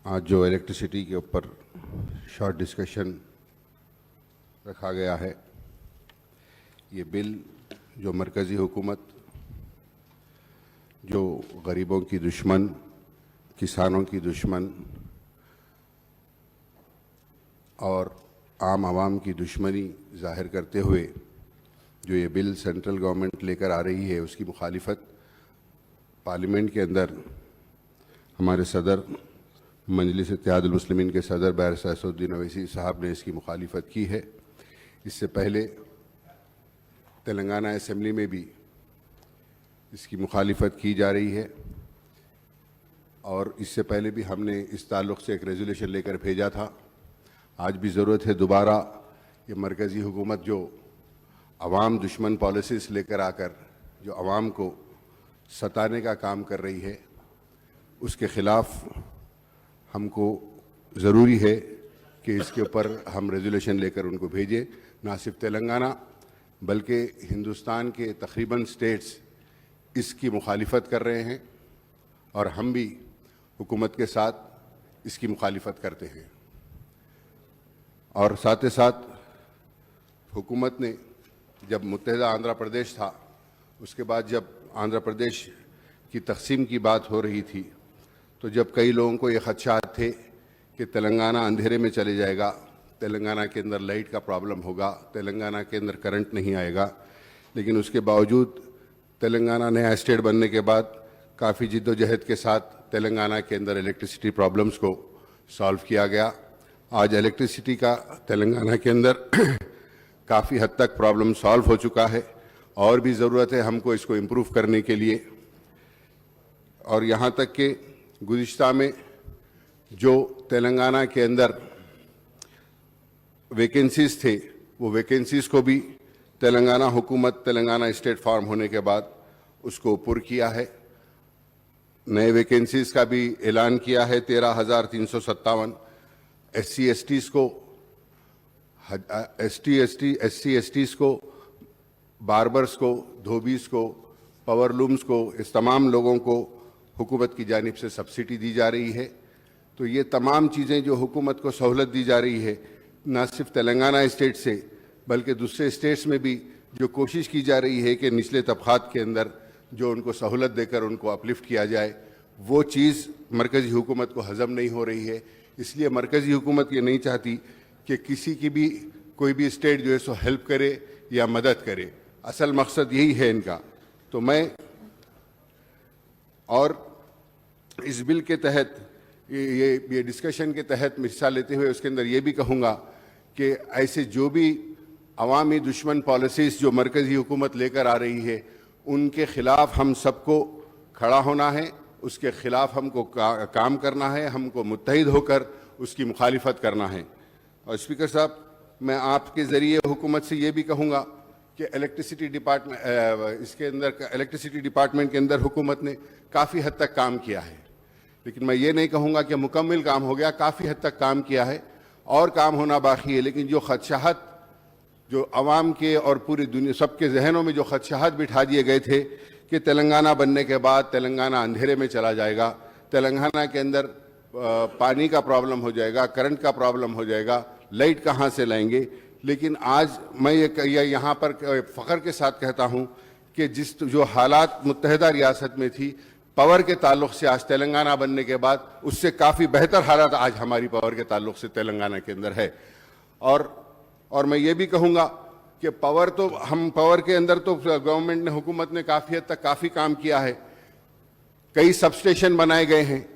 आज जो इलेक्ट्रिसिटी के ऊपर शॉर्ट डिस्कशन रखा गया है, ये बिल जो मरकज़ी हुकूमत, जो गरीबों की दुश्मन, किसानों की दुश्मन और आम आवाम की दुश्मनी ज़ाहिर करते हुए जो ये बिल सेंट्रल गवर्नमेंट लेकर आ रही है, उसकी मुखालिफत पार्लियामेंट के अंदर हमारे सदर मजलिस इत्तेहादुल मुस्लिमीन के सदर बैरिस्टर असदुद्दीन ओवैसी साहब ने इसकी मुखालिफत की है। इससे पहले तेलंगाना असेंबली में भी इसकी मुखालिफत की जा रही है और इससे पहले भी हमने इस ताल्लुक़ से एक रेजोल्यूशन लेकर भेजा था। आज भी ज़रूरत है दोबारा ये मरकज़ी हुकूमत जो अवाम दुश्मन पॉलिसीज़ लेकर आकर जो अवाम को सताने का काम कर रही है, उसके ख़िलाफ़ हमको ज़रूरी है कि इसके ऊपर हम रेजोल्यूशन लेकर उनको भेजें। ना सिर्फ तेलंगाना बल्कि हिंदुस्तान के तकरीबन स्टेट्स इसकी मुखालिफत कर रहे हैं और हम भी हुकूमत के साथ इसकी मुखालिफत करते हैं। और साथ ही साथ हुकूमत ने जब मुत्तहिदा आंध्र प्रदेश था, उसके बाद जब आंध्र प्रदेश की तकसीम की बात हो रही थी, तो जब कई लोगों को ये खदशात थे कि तेलंगाना अंधेरे में चले जाएगा, तेलंगाना के अंदर लाइट का प्रॉब्लम होगा, तेलंगाना के अंदर करंट नहीं आएगा, लेकिन उसके बावजूद तेलंगाना नया स्टेट बनने के बाद काफ़ी जिद्दोजहद के साथ तेलंगाना के अंदर इलेक्ट्रिसिटी प्रॉब्लम्स को सॉल्व किया गया। आज इलेक्ट्रिसिटी का तेलंगाना के अंदर काफ़ी हद तक प्रॉब्लम सॉल्व हो चुका है और भी ज़रूरत है हमको इसको इम्प्रूव करने के लिए। और यहाँ तक कि गुज़िश्ता में जो तेलंगाना के अंदर वैकेंसीज़ थे, वो वैकेंसीज़ को भी तेलंगाना हुकूमत तेलंगाना स्टेट फॉर्म होने के बाद उसको पुर किया है। नए वैकेंसीज़ का भी ऐलान किया है। 13,357 SC STs को, SC STs को, बार्बर्स को, धोबीज़ को, पावर लूम्स को, इस तमाम लोगों को हुकूमत की जानिब से सब्सिडी दी जा रही है। तो ये तमाम चीज़ें जो हुकूमत को सहूलत दी जा रही है, न सिर्फ तेलंगाना स्टेट से बल्कि दूसरे स्टेट्स में भी जो कोशिश की जा रही है कि निचले तबक़ात के अंदर जो उनको सहूलत देकर उनको अपलिफ्ट किया जाए, वो चीज़ मरकज़ी हुकूमत को हज़म नहीं हो रही है। इसलिए मरकज़ी हुकूमत ये नहीं चाहती कि किसी की भी कोई भी स्टेट जो है सो हेल्प करे या मदद करे। असल मकसद यही है इनका। तो मैं और इस बिल के तहत ये डिस्कशन के तहत हिस्सा लेते हुए उसके अंदर ये भी कहूँगा कि ऐसे जो भी अवामी दुश्मन पॉलिसीज़ जो मरकज़ी हुकूमत लेकर आ रही है, उनके ख़िलाफ़ हम सबको खड़ा होना है, उसके ख़िलाफ़ हमको काम करना है, हमको मुत्तहिद होकर उसकी मुखालिफत करना है। और स्पीकर साहब, मैं आपके ज़रिए हुकूमत से ये भी कहूँगा कि इलेक्ट्रिसिटी डिपार्टमेंट के अंदर हुकूमत ने काफ़ी हद तक काम किया है, लेकिन मैं ये नहीं कहूँगा कि मुकम्मल काम हो गया। काफ़ी हद तक काम किया है और काम होना बाकी है। लेकिन जो खदशात जो अवाम के और पूरी दुनिया सबके जहनों में जो खदशात बिठा दिए गए थे कि तेलंगाना बनने के बाद तेलंगाना अंधेरे में चला जाएगा, तेलंगाना के अंदर पानी का प्रॉब्लम हो जाएगा, करंट का प्रॉब्लम हो जाएगा, लाइट कहाँ से लाएंगे। लेकिन आज मैं ये यहाँ पर फ़ख्र के साथ कहता हूँ कि जो हालात मुत्तहिदा रियासत में थी पावर के ताल्लुक़ से, आज तेलंगाना बनने के बाद उससे काफ़ी बेहतर हालात आज हमारी पावर के ताल्लुक़ से तेलंगाना के अंदर है। और मैं ये भी कहूँगा कि पावर के अंदर तो गवर्नमेंट ने, हुकूमत ने काफ़ी हद तक काफ़ी काम किया है। कई सबस्टेशन बनाए गए हैं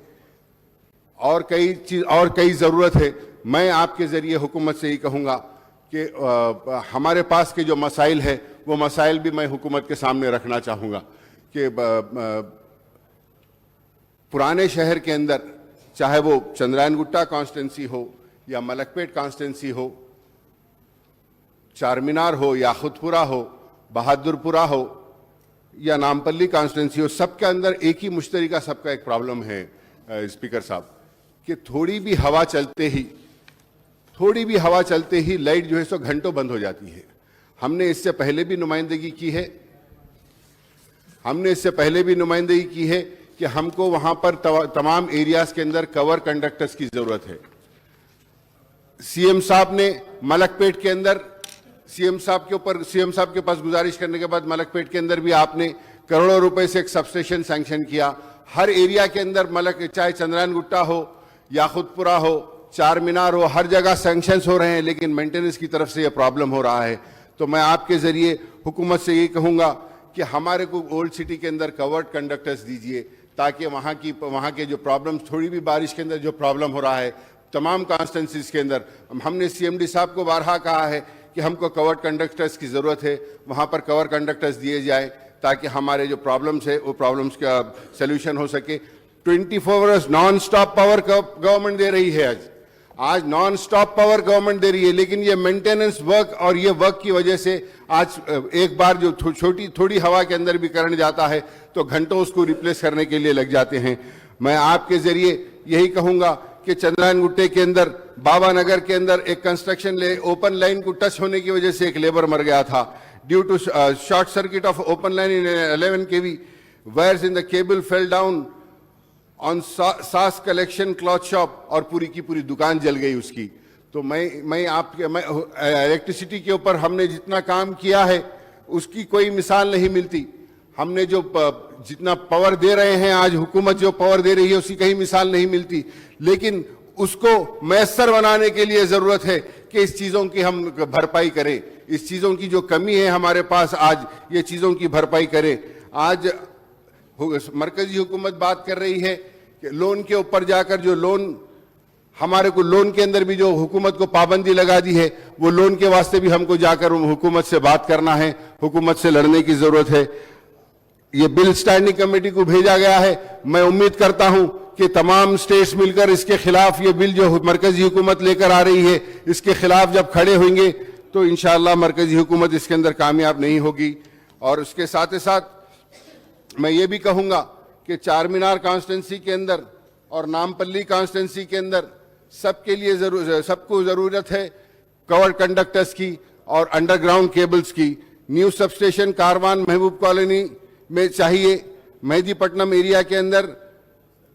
और कई ज़रूरत है। मैं आपके ज़रिए हुकूमत से ही कहूँगा कि हमारे पास के जो मसाइल है, वो मसाइल भी मैं हुकूमत के सामने रखना चाहूँगा कि पुराने शहर के अंदर, चाहे वो चंद्रायन गुट्टा कॉन्स्टिट्यूंसी हो या मलकपेट कॉन्स्टिट्यूंसी हो, चारमीनार हो या खुदपुरा हो, बहादुरपुरा हो या नामपल्ली कॉन्स्टिट्यूंसी हो, सबके अंदर एक ही मुश्तरका सबका एक प्रॉब्लम है स्पीकर साहब कि थोड़ी भी हवा चलते ही लाइट जो है सो घंटों बंद हो जाती है। हमने इससे पहले भी नुमाइंदगी की है कि हमको वहां पर तमाम एरियाज के अंदर कवर कंडक्टर्स की जरूरत है। सीएम साहब ने मलकपेट के अंदर सीएम साहब के पास गुजारिश करने के बाद मलकपेट के अंदर भी आपने करोड़ों रुपए से एक सबस्टेशन सैंक्शन किया। हर एरिया के अंदर चाहे चंद्रायन गुट्टा हो, याकुतपुरा हो, चार मीनार हो, हर जगह सैंक्शंस हो रहे हैं, लेकिन मेंटेनेंस की तरफ से यह प्रॉब्लम हो रहा है। तो मैं आपके जरिए हुकूमत से ये कहूंगा कि हमारे को ओल्ड सिटी के अंदर कवर्ड कंडक्टर्स दीजिए, ताकि वहाँ के जो प्रॉब्लम, थोड़ी भी बारिश के अंदर जो प्रॉब्लम हो रहा है तमाम कॉन्स्टिट्यूंसीज के अंदर, हमने सीएमडी साहब को बारहा कहा है कि हमको कवर्ड कंडक्टर्स की ज़रूरत है, वहाँ पर कवर कंडक्टर्स दिए जाए ताकि हमारे जो प्रॉब्लम्स है वो प्रॉब्लम्स का सल्यूशन हो सके। 24 hours non stop power government दे रही है। आज नॉन स्टॉप पावर गवर्नमेंट दे रही है, लेकिन ये मेंटेनेंस वर्क और ये वर्क की वजह से आज एक बार जो थोड़ी हवा के अंदर भी करंट जाता है तो घंटों उसको रिप्लेस करने के लिए लग जाते हैं। मैं आपके जरिए यही कहूंगा कि चंद्रायन गुट्टे के अंदर, बाबा नगर के अंदर एक कंस्ट्रक्शन ओपन लाइन को टच होने की वजह से एक लेबर मर गया था due to short circuit of open line in 11 kV wires in the cable fell down on सास कलेक्शन क्लॉथ शॉप और पूरी की पूरी दुकान जल गई उसकी। तो मैं इलेक्ट्रिसिटी के ऊपर हमने जितना काम किया है उसकी कोई मिसाल नहीं मिलती। हमने जो जितना पावर दे रहे हैं, आज हुकूमत जो पावर दे रही है उसकी कहीं मिसाल नहीं मिलती, लेकिन उसको मैसर बनाने के लिए जरूरत है कि इस चीजों की हम भरपाई करें। इस चीजों की जो कमी है हमारे पास, आज ये चीजों की भरपाई करें। आज मरकजी हुकूमत बात कर रही है कि लोन के ऊपर जाकर जो लोन, हमारे को लोन के अंदर भी जो हुकूमत को पाबंदी लगा दी है, वो लोन के वास्ते भी हमको जाकर हुकूमत से बात करना है, हुकूमत से लड़ने की जरूरत है। ये बिल स्टैंडिंग कमेटी को भेजा गया है। मैं उम्मीद करता हूं कि तमाम स्टेट्स मिलकर इसके खिलाफ, ये बिल जो मरकजी हुकूमत लेकर आ रही है, इसके खिलाफ जब खड़े होंगे तो इंशाअल्लाह मरकजी हुकूमत इसके अंदर कामयाब नहीं होगी। और उसके साथ ही साथ मैं ये भी कहूंगा कि चार मीनार कॉन्स्टिट्यूंसी के अंदर और नामपल्ली कॉन्स्टिट्यूंसी के अंदर सबको जरूरत है कवर्ड कंडक्टर्स की और अंडरग्राउंड केबल्स की। न्यू सबस्टेशन कारवान महबूब कॉलोनी में चाहिए, मेहदीपट्टनम एरिया के अंदर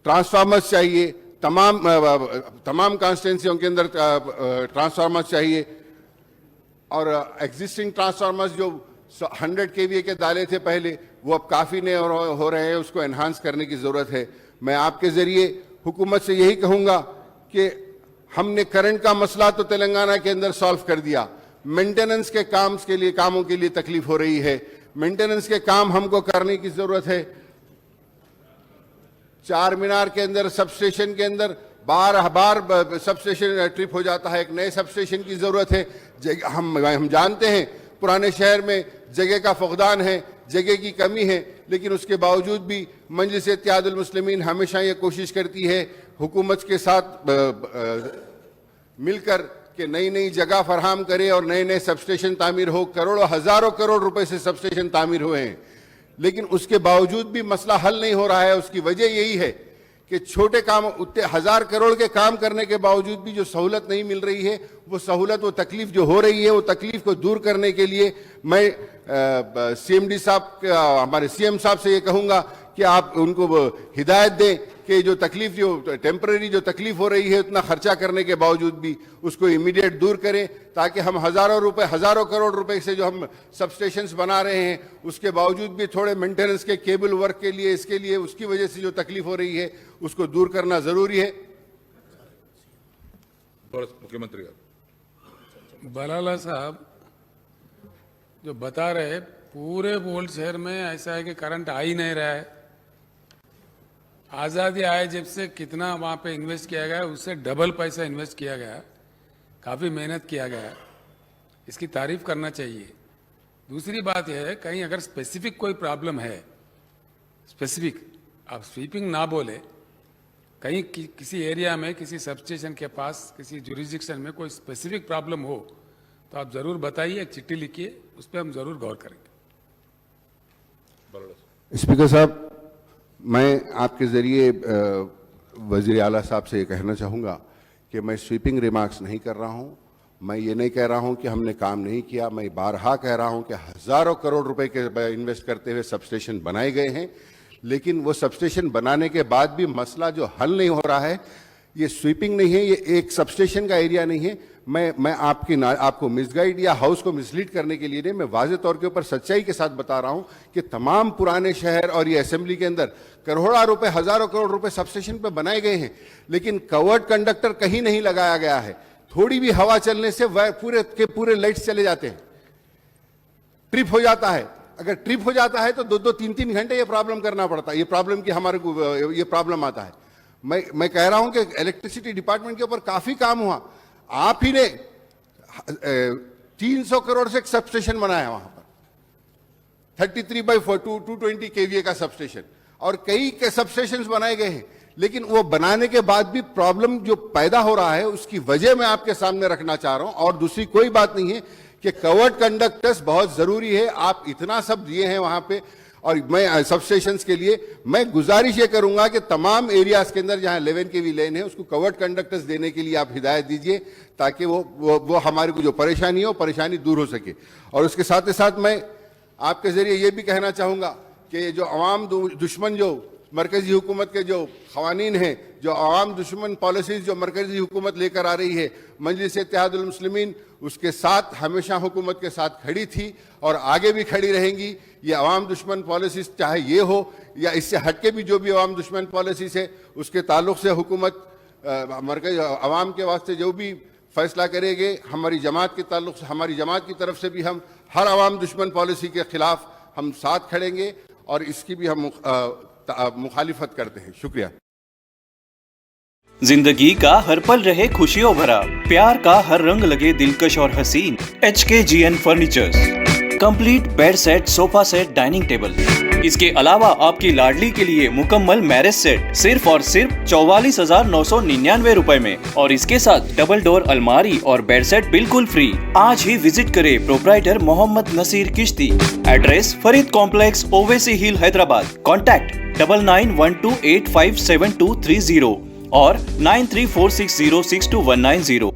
ट्रांसफार्मर्स चाहिए, तमाम कॉन्स्टिट्यूंसियों के अंदर ट्रांसफार्मर्स चाहिए। और एग्जिस्टिंग ट्रांसफार्मर्स जो 100 kVA के डाले थे पहले, वो अब काफ़ी नए हो रहे हैं, उसको एनहांस करने की ज़रूरत है। मैं आपके ज़रिए हुकूमत से यही कहूँगा कि हमने करंट का मसला तो तेलंगाना के अंदर सॉल्व कर दिया, मेंटेनेंस के कामों के लिए तकलीफ हो रही है। मेंटेनेंस के काम हमको करने की ज़रूरत है। चार मीनार के अंदर सबस्टेशन के अंदर बार सबस्टेशन ट्रिप हो जाता है, एक नए सबस्टेशन की ज़रूरत है। हम जानते हैं पुराने शहर में जगह का फुकदान है, जगह की कमी है, लेकिन उसके बावजूद भी मजलिस इत्तेहादुल मुस्लिमीन हमेशा ये कोशिश करती है हुकूमत के साथ मिलकर कि नई नई जगह फराहम करे और नए नए सबस्टेशन तामीर हो। हज़ारों करोड़ रुपए से सबस्टेशन तामीर हुए हैं, लेकिन उसके बावजूद भी मसला हल नहीं हो रहा है। उसकी वजह यही है कि छोटे काम, उतने 1000 करोड़ के काम करने के बावजूद भी जो सहूलत नहीं मिल रही है, वो सहूलत, वो तकलीफ जो हो रही है, वो तकलीफ को दूर करने के लिए मैं सीएमडी साहब, हमारे सीएम साहब से ये कहूँगा कि आप उनको हिदायत दें कि जो तकलीफ, जो टेम्परेरी जो तकलीफ हो रही है, उतना खर्चा करने के बावजूद भी उसको इमीडिएट दूर करें, ताकि हम हज़ारों करोड़ रुपए से जो हम सबस्टेशंस बना रहे हैं, उसके बावजूद भी थोड़े मेंटेनेंस के, केबल वर्क के लिए, इसके लिए, उसकी वजह से जो तकलीफ हो रही है उसको दूर करना ज़रूरी है। मुख्यमंत्री बलाला साहब जो बता रहे, पूरे ओल्ड शहर में ऐसा है कि करंट आ ही नहीं रहा है। आज़ादी आए जब से कितना वहाँ पे इन्वेस्ट किया गया, उससे डबल पैसा इन्वेस्ट किया गया, काफ़ी मेहनत किया गया, इसकी तारीफ करना चाहिए। दूसरी बात यह है, कहीं अगर स्पेसिफिक कोई प्रॉब्लम है, स्पेसिफिक, आप स्वीपिंग ना बोले, कहीं किसी एरिया में, किसी सबस्टेशन के पास, किसी जुरिस्डिक्शन में कोई स्पेसिफिक प्रॉब्लम हो तो आप ज़रूर बताइए, एक चिट्ठी लिखिए, उस पर हम ज़रूर गौर करेंगे। स्पीकर साहब, मैं आपके ज़रिए वज़ीर आला साहब से ये कहना चाहूँगा कि मैं स्वीपिंग रिमार्क्स नहीं कर रहा हूँ। मैं ये नहीं कह रहा हूँ कि हमने काम नहीं किया। मैं बारहा कह रहा हूँ कि हज़ारों करोड़ रुपए के इन्वेस्ट करते हुए सबस्टेशन बनाए गए हैं, लेकिन वो सबस्टेशन बनाने के बाद भी मसला जो हल नहीं हो रहा है, ये स्वीपिंग नहीं है, ये एक सबस्टेशन का एरिया नहीं है। मैं आपको मिसगाइड या हाउस को मिसलीड करने के लिए नहीं, मैं वाज़े तौर के ऊपर सच्चाई के साथ बता रहा हूं कि तमाम पुराने शहर और ये असेंबली के अंदर करोड़ों रुपए, हजारों करोड़ रुपए सबस्टेशन पे बनाए गए हैं, लेकिन कवर्ड कंडक्टर कहीं नहीं लगाया गया है। थोड़ी भी हवा चलने से वह पूरे के पूरे लाइट्स चले जाते हैं, ट्रिप हो जाता है। अगर ट्रिप हो जाता है तो 2-2, 3-3 घंटे ये प्रॉब्लम करना पड़ता है। ये प्रॉब्लम की हमारे को ये प्रॉब्लम आता है। मैं कह रहा हूं कि इलेक्ट्रिसिटी डिपार्टमेंट के ऊपर काफी काम हुआ। आप ही ने 300 करोड़ से एक सबस्टेशन बनाया वहां पर, 33/4 220 kVA का सबस्टेशन, और कई के सबस्टेशंस बनाए गए हैं, लेकिन वो बनाने के बाद भी प्रॉब्लम जो पैदा हो रहा है उसकी वजह मैं आपके सामने रखना चाह रहा हूं। और दूसरी कोई बात नहीं है कि कवर्ड कंडक्टर्स बहुत जरूरी है। आप इतना सब दिए हैं वहां पे, और मैं सबस्टेशंस के लिए मैं गुजारिश ये करूंगा कि तमाम एरियाज के अंदर जहां 11 kV लेन है उसको कवर्ड कंडक्टर्स देने के लिए आप हिदायत दीजिए, ताकि वो हमारे को जो परेशानी हो परेशानी दूर हो सके। और उसके साथ ही साथ मैं आपके जरिए ये भी कहना चाहूंगा कि जो अवाम दुश्मन जो मरकजी हुकूमत के जो खवानीन हैं, जो अवाम दुश्मन पॉलिसीज जो मरकजी हुकूमत लेकर आ रही है, मजलिस इत्तेहादुल मुस्लिमीन उसके साथ हमेशा हुकूमत के साथ खड़ी थी और आगे भी खड़ी रहेंगी। ये अवाम दुश्मन पॉलिसीज चाहे ये हो या इससे हटके भी जो भी अवाम दुश्मन पॉलिसीज है उसके ताल्लुक से हुकूमत मरकज अवाम के वास्ते जो भी फैसला करेंगे, हमारी जमात के ताल्लुक से, हमारी जमात की तरफ से भी हम हर अवाम दुश्मन पॉलिसी के खिलाफ हम साथ खड़ेंगे और इसकी भी हम मुखालिफत करते हैं। शुक्रिया। जिंदगी का हर पल रहे खुशियों भरा, प्यार का हर रंग लगे दिलकश और हसीन। HKGN furnitures, complete bed set, sofa set, dining table. इसके अलावा आपकी लाडली के लिए मुकम्मल मैरिज सेट सिर्फ और सिर्फ 44,999 रुपए में, और इसके साथ डबल डोर अलमारी और बेड सेट बिल्कुल फ्री। आज ही विजिट करें प्रोप्राइटर मोहम्मद नसीर किश्ती। एड्रेस फरीद कॉम्प्लेक्स, ओवैसी हिल, हैदराबाद। कॉन्टैक्ट 9912857230 और 9346062190।